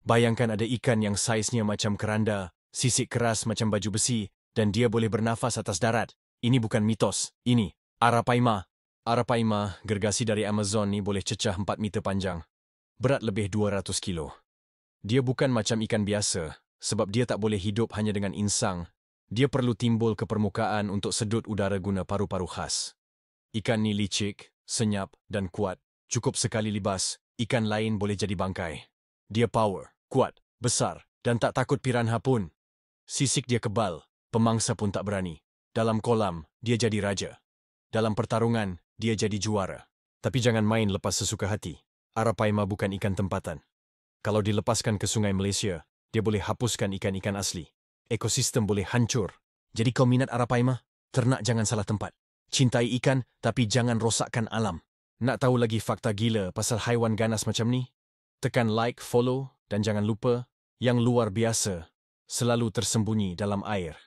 Bayangkan ada ikan yang saiznya macam keranda, sisik keras macam baju besi, dan dia boleh bernafas atas darat. Ini bukan mitos, ini Arapaima. Arapaima, gergasi dari Amazon ni boleh cecah 4 meter panjang. Berat lebih 200 kilo. Dia bukan macam ikan biasa, sebab dia tak boleh hidup hanya dengan insang. Dia perlu timbul ke permukaan untuk sedut udara guna paru-paru khas. Ikan ni licik, senyap dan kuat. Cukup sekali libas, ikan lain boleh jadi bangkai. Dia power, kuat, besar dan tak takut piranha pun. Sisik dia kebal, pemangsa pun tak berani. Dalam kolam, dia jadi raja. Dalam pertarungan, dia jadi juara. Tapi jangan main lepas sesuka hati. Arapaima bukan ikan tempatan. Kalau dilepaskan ke Sungai Malaysia, dia boleh hapuskan ikan-ikan asli. Ekosistem boleh hancur. Jadi kau minat Arapaima? Ternak jangan salah tempat. Cintai ikan, tapi jangan rosakkan alam. Nak tahu lagi fakta gila pasal haiwan ganas macam ni? Tekan like, follow dan jangan lupa, yang luar biasa selalu tersembunyi dalam air.